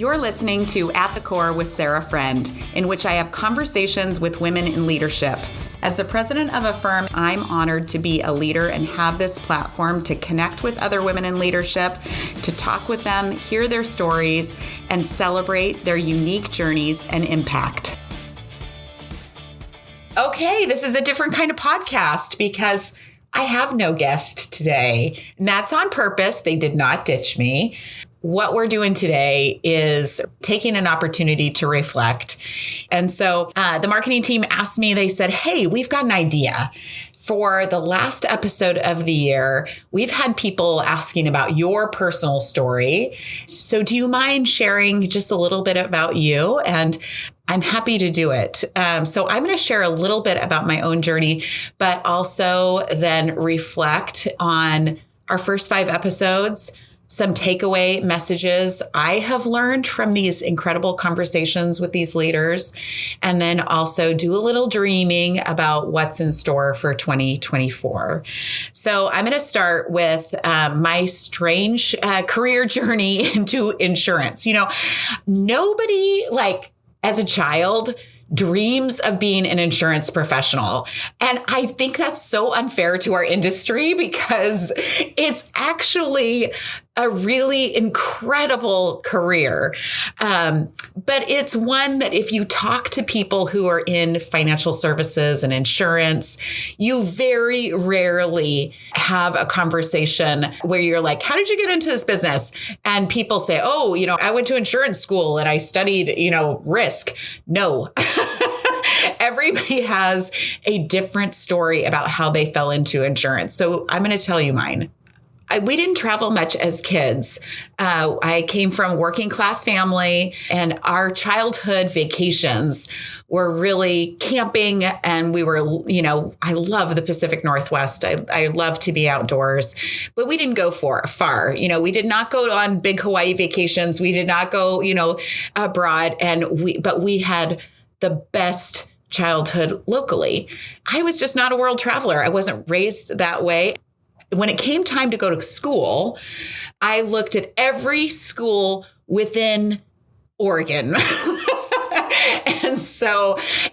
You're listening to At the Core with Sarah Friend, in which I have conversations with women in leadership. As the president of a firm, I'm honored to be a leader and have this platform to connect with other women in leadership, to talk with them, hear their stories, and celebrate their unique journeys and impact. Okay, this is a different kind of podcast because I have no guest today, and that's on purpose. They did not ditch me. What we're doing today is taking an opportunity to reflect. And so the marketing team asked me, they said, hey, we've got an idea. For the last episode of the year, we've had people asking about your personal story. So do you mind sharing just a little bit about you? And I'm happy to do it. So I'm going to share a little bit about my own journey, but also then reflect on our first 5 episodes, some takeaway messages I have learned from these incredible conversations with these leaders, and then also do a little dreaming about what's in store for 2024. So I'm going to start with my strange career journey into insurance. You know, nobody as a child dreams of being an insurance professional. And I think that's so unfair to our industry because it's actually a really incredible career. But it's one that if you talk to people who are in financial services and insurance, you very rarely have a conversation where you're like, how did you get into this business? And people say, oh, I went to insurance school and I studied, risk. No. Everybody has a different story about how they fell into insurance. So I'm going to tell you mine. We didn't travel much as kids. I came from a working class family, and our childhood vacations were really camping. And we were, I love the Pacific Northwest. I love to be outdoors, but we didn't go far. We did not go on big Hawaii vacations. We did not go, abroad. But we had the best childhood locally. I was just not a world traveler. I wasn't raised that way. When it came time to go to school, I looked at every school within Oregon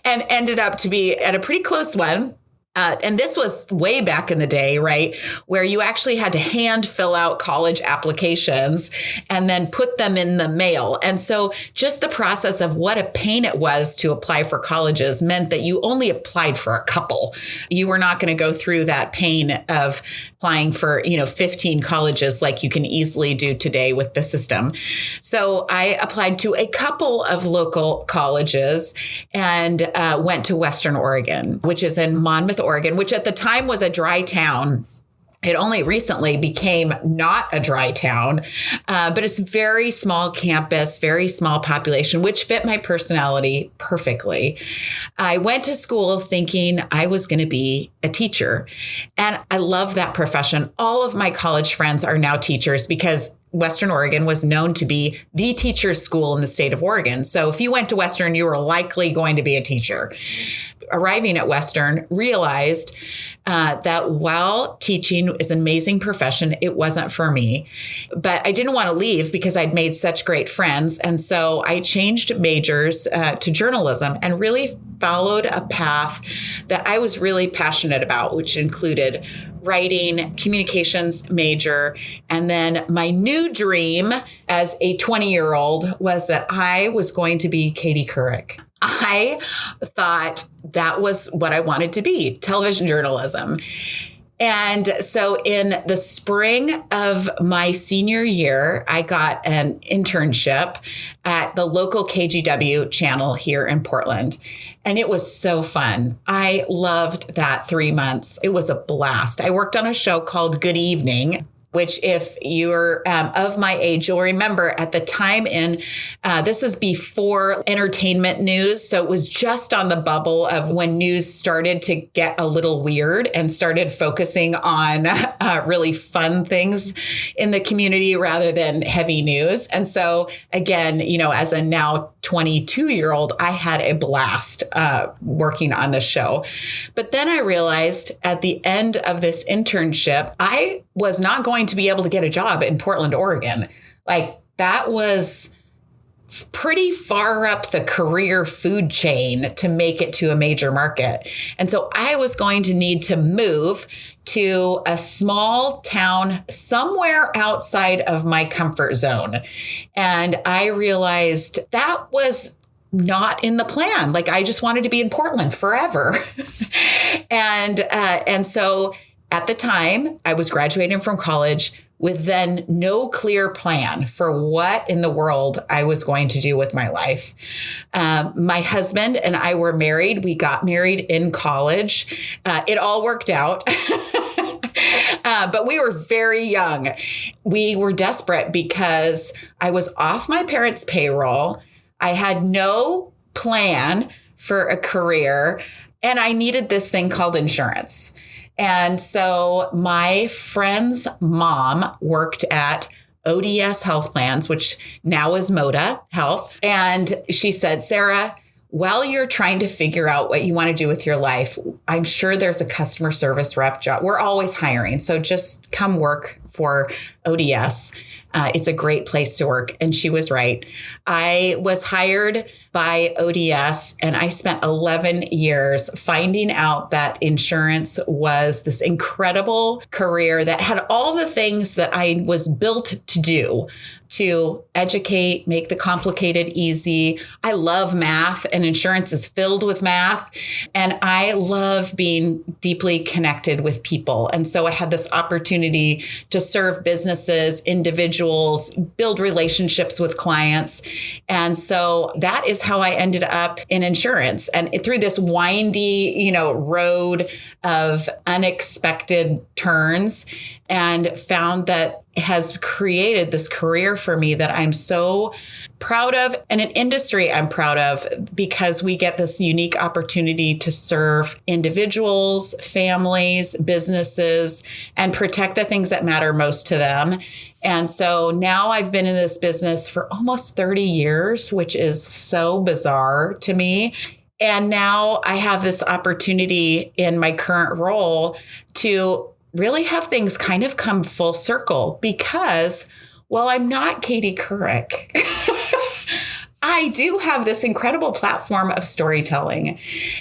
and ended up to be at a pretty close one. And this was way back in the day, right, where you actually had to hand fill out college applications and then put them in the mail. And so just the process of what a pain it was to apply for colleges meant that you only applied for a couple. You were not going to go through that pain of applying for, 15 colleges like you can easily do today with the system. So I applied to a couple of local colleges and went to Western Oregon, which is in Monmouth, Oregon, which at the time was a dry town. It only recently became not a dry town, but it's very small campus, very small population, which fit my personality perfectly. I went to school thinking I was going to be a teacher, and I love that profession. All of my college friends are now teachers because Western Oregon was known to be the teacher's school in the state of Oregon. So if you went to Western, you were likely going to be a teacher. Arriving at Western, realized that while teaching is an amazing profession, it wasn't for me. But I didn't want to leave because I'd made such great friends. And so I changed majors to journalism and really followed a path that I was really passionate about, which included writing, communications major. And then my new dream as a 20-year-old was that I was going to be Katie Couric. I thought that was what I wanted to be, television journalism. And so in the spring of my senior year, I got an internship at the local KGW channel here in Portland. And it was so fun. I loved that 3 months. It was a blast. I worked on a show called Good Evening, which if you're of my age, you'll remember at the time this was before entertainment news. So it was just on the bubble of when news started to get a little weird and started focusing on really fun things in the community rather than heavy news. And so again, as a now 22-year-old, I had a blast working on the show. But then I realized at the end of this internship, I was not going to be able to get a job in Portland, Oregon. Like that was pretty far up the career food chain to make it to a major market. And so I was going to need to move to a small town somewhere outside of my comfort zone. And I realized that was not in the plan. Like, I just wanted to be in Portland forever. And so at the time, I was graduating from college with then no clear plan for what in the world I was going to do with my life. My husband and I were married. We got married in college. It all worked out. But we were very young. We were desperate because I was off my parents' payroll. I had no plan for a career, and I needed this thing called insurance. And so my friend's mom worked at ODS Health Plans, which now is Moda Health. And she said, Sarah, while you're trying to figure out what you want to do with your life, I'm sure there's a customer service rep job. We're always hiring. So just come work for ODS. It's a great place to work. And she was right. I was hired by ODS, and I spent 11 years finding out that insurance was this incredible career that had all the things that I was built to do, to educate, make the complicated easy. I love math, and insurance is filled with math. And I love being deeply connected with people. And so I had this opportunity to serve businesses, individuals, build relationships with clients. And so that is how I ended up in insurance. And through this windy, road of unexpected turns, and found that has created this career for me that I'm so proud of, and an industry I'm proud of, because we get this unique opportunity to serve individuals, families, businesses, and protect the things that matter most to them. And so now I've been in this business for almost 30 years, which is so bizarre to me. And now I have this opportunity in my current role to really have things kind of come full circle, because while I'm not Katie Couric, I do have this incredible platform of storytelling.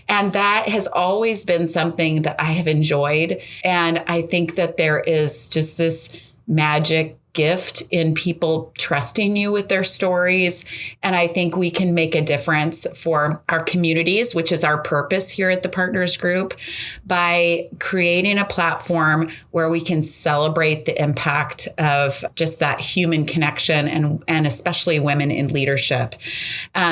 And that has always been something that I have enjoyed. And I think that there is just this magic gift in people trusting you with their stories. And I think we can make a difference for our communities, which is our purpose here at the Partners Group, by creating a platform where we can celebrate the impact of just that human connection, and especially women in leadership.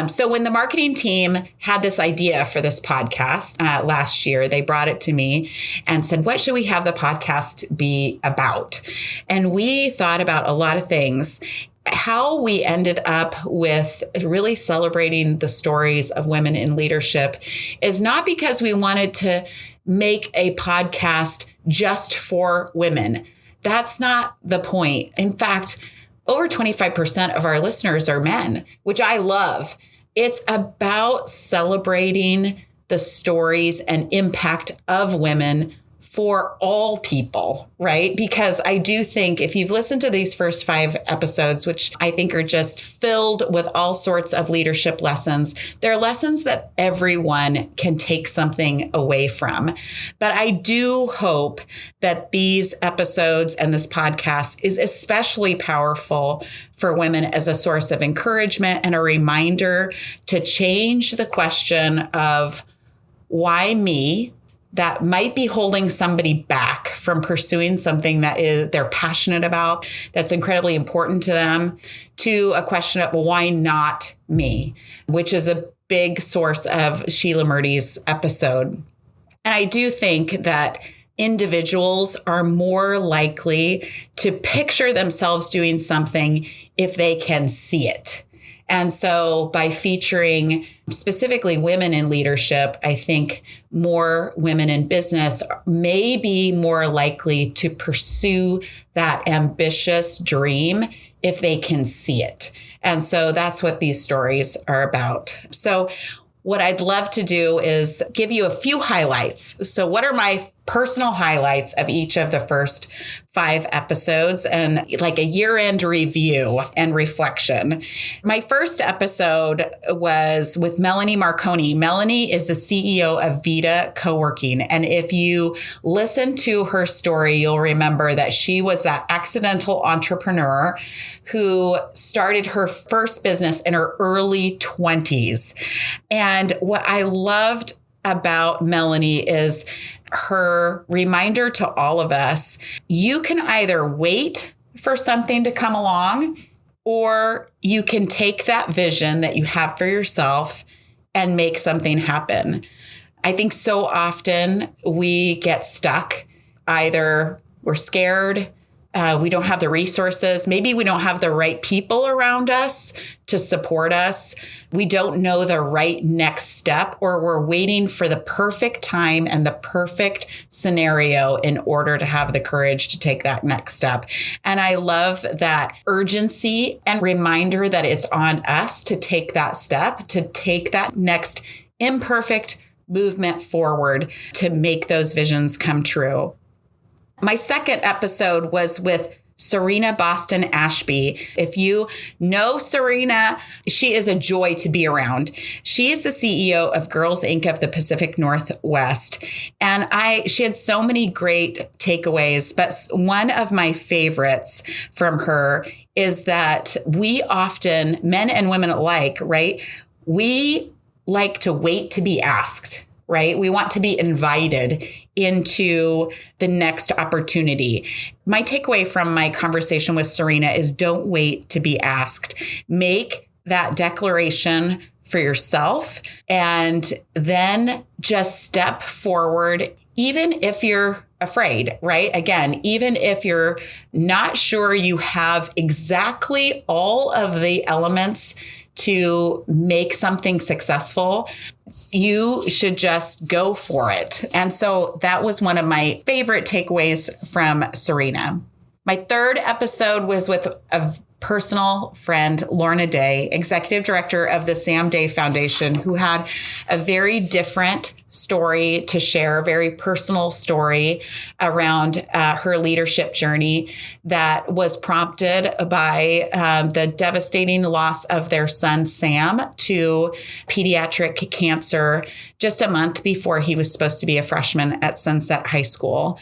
So when the marketing team had this idea for this podcast last year, they brought it to me and said, what should we have the podcast be about? And we thought about a lot of things. How we ended up with really celebrating the stories of women in leadership is not because we wanted to make a podcast just for women. That's not the point. In fact, over 25% of our listeners are men, which I love. It's about celebrating the stories and impact of women for all people, right? Because I do think if you've listened to these first 5 episodes, which I think are just filled with all sorts of leadership lessons, they're lessons that everyone can take something away from. But I do hope that these episodes and this podcast is especially powerful for women as a source of encouragement and a reminder to change the question of why me, that might be holding somebody back from pursuing something that they're passionate about, that's incredibly important to them, to a question of, well, why not me? Which is a big source of Sheila Murdy's episode. And I do think that individuals are more likely to picture themselves doing something if they can see it. And so by featuring specifically women in leadership, I think more women in business may be more likely to pursue that ambitious dream if they can see it. And so that's what these stories are about. So what I'd love to do is give you a few highlights. So what are my personal highlights of each of the first 5 episodes and like a year-end review and reflection. My first episode was with Melanie Marconi. Melanie is the CEO of Vita Co-working. And if you listen to her story, you'll remember that she was that accidental entrepreneur who started her first business in her early 20s. And what I loved about Melanie is her reminder to all of us, you can either wait for something to come along, or you can take that vision that you have for yourself and make something happen. I think so often we get stuck. Either we're scared, we don't have the resources. Maybe we don't have the right people around us to support us. We don't know the right next step, or we're waiting for the perfect time and the perfect scenario in order to have the courage to take that next step. And I love that urgency and reminder that it's on us to take that step, to take that next imperfect movement forward to make those visions come true. My second episode was with Serena Boston Ashby. If you know Serena, she is a joy to be around. She is the CEO of Girls Inc. of the Pacific Northwest. And she had so many great takeaways, but one of my favorites from her is that we often, men and women alike, right? We like to wait to be asked. Right? We want to be invited into the next opportunity. My takeaway from my conversation with Serena is don't wait to be asked. Make that declaration for yourself and then just step forward, even if you're afraid, right? Again, even if you're not sure you have exactly all of the elements to make something successful, you should just go for it. And so that was one of my favorite takeaways from Serena. My third episode was with a personal friend, Lorna Day, executive director of the Sam Day Foundation, who had a very different story to share, a very personal story around her leadership journey that was prompted by the devastating loss of their son, Sam, to pediatric cancer just a month before he was supposed to be a freshman at Sunset High School.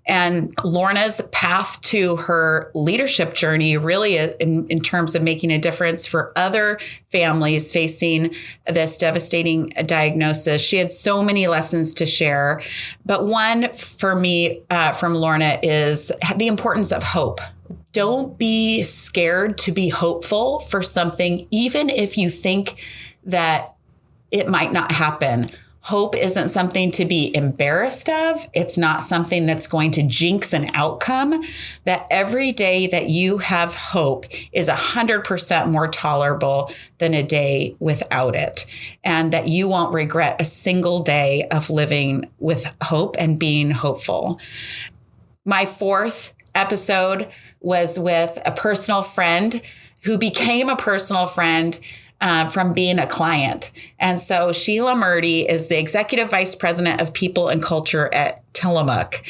And Lorna's path to her leadership journey really in terms of making a difference for other families facing this devastating diagnosis. She had so many lessons to share, but one for me from Lorna is the importance of hope. Don't be scared to be hopeful for something, even if you think that it might not happen. Hope isn't something to be embarrassed of. It's not something that's going to jinx an outcome. That every day that you have hope is 100% more tolerable than a day without it. And that you won't regret a single day of living with hope and being hopeful. My fourth episode was with a personal friend who became a personal friend from being a client. And so Sheila Murdy is the executive vice president of people and culture at Tillamook.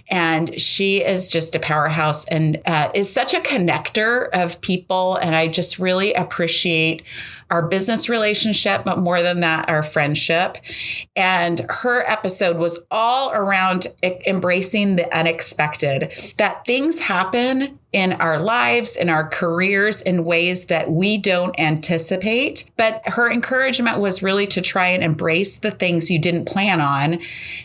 And she is just a powerhouse and is such a connector of people. And I just really appreciate our business relationship, but more than that, our friendship. And her episode was all around embracing the unexpected, that things happen in our lives, in our careers, in ways that we don't anticipate. But her encouragement was really to try and embrace the things you didn't plan on,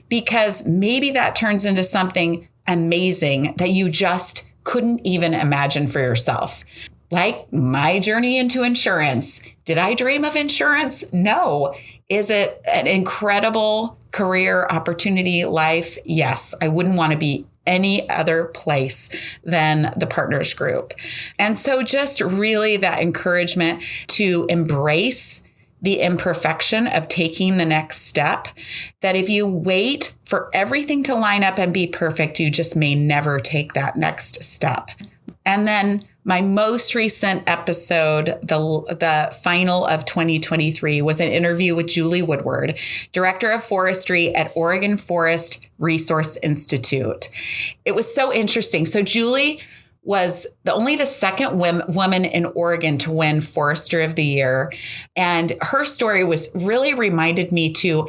because maybe that turns into something amazing that you just couldn't even imagine for yourself. Like my journey into insurance. Did I dream of insurance? No. Is it an incredible career opportunity, life? Yes. I wouldn't want to be any other place than the Partners Group. And so just really that encouragement to embrace the imperfection of taking the next step, that if you wait for everything to line up and be perfect, you just may never take that next step. And then My most recent episode, the final of 2023, was an interview with Julie Woodward, Director of Forestry at Oregon Forest Resource Institute. It was so interesting. So Julie was only the second woman in Oregon to win Forester of the Year. And her story really reminded me to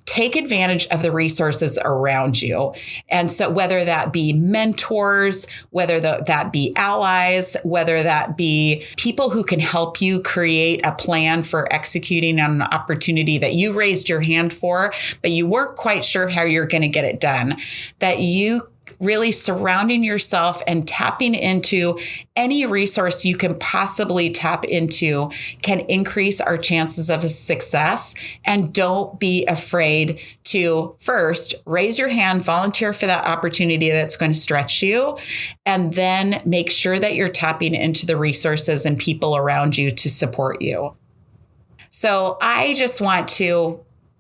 take advantage of the resources around you. And so whether that be mentors, whether that be allies, whether that be people who can help you create a plan for executing on an opportunity that you raised your hand for, but you weren't quite sure how you're going to get it done, that you really surrounding yourself and tapping into any resource you can possibly tap into can increase our chances of success. And don't be afraid to first raise your hand, volunteer for that opportunity that's going to stretch you, and then make sure that you're tapping into the resources and people around you to support you. So I just want to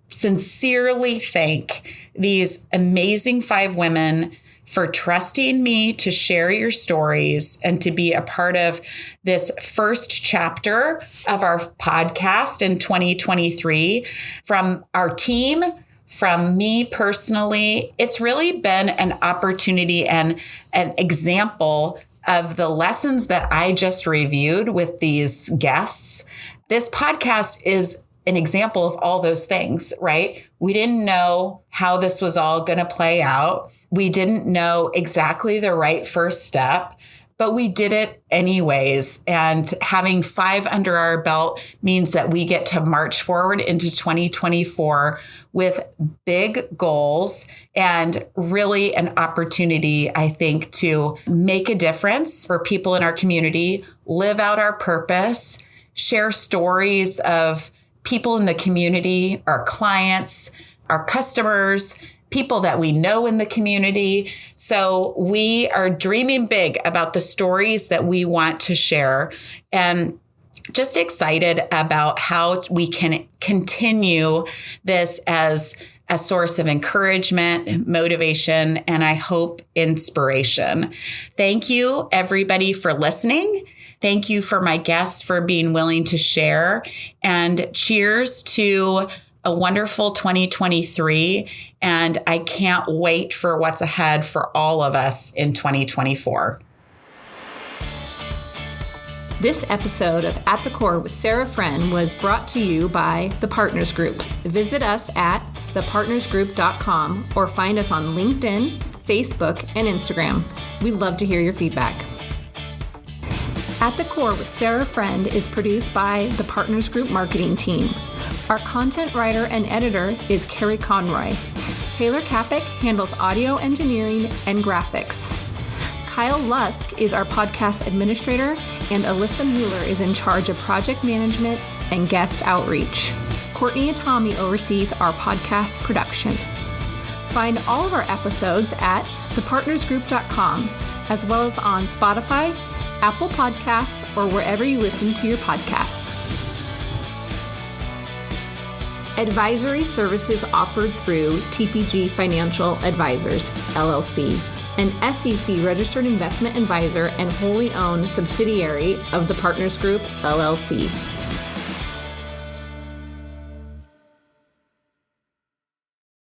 sincerely thank these amazing 5 women for trusting me to share your stories and to be a part of this first chapter of our podcast in 2023. From our team, from me personally, it's really been an opportunity and an example of the lessons that I just reviewed with these guests. This podcast is an example of all those things, right? We didn't know how this was all going to play out. We didn't know exactly the right first step, but we did it anyways. And having 5 under our belt means that we get to march forward into 2024 with big goals and really an opportunity, I think, to make a difference for people in our community, live out our purpose, share stories of people in the community, our clients, our customers, people that we know in the community. So we are dreaming big about the stories that we want to share, and just excited about how we can continue this as a source of encouragement, motivation, and I hope inspiration. Thank you, everybody, for listening. Thank you for my guests for being willing to share, and cheers to a wonderful 2023. And I can't wait for what's ahead for all of us in 2024. This episode of At the Core with Sarah Friend was brought to you by The Partners Group. Visit us at thepartnersgroup.com or find us on LinkedIn, Facebook, and Instagram. We'd love to hear your feedback. At the Core with Sarah Friend is produced by the Partners Group marketing team. Our content writer and editor is Carrie Conroy. Taylor Kapik handles audio engineering and graphics. Kyle Lusk is our podcast administrator, and Alyssa Mueller is in charge of project management and guest outreach. Courtney Atami oversees our podcast production. Find all of our episodes at thepartnersgroup.com, as well as on Spotify, Apple Podcasts, or wherever you listen to your podcasts. Advisory services offered through TPG Financial Advisors, LLC, an SEC registered investment advisor and wholly owned subsidiary of the Partners Group, LLC.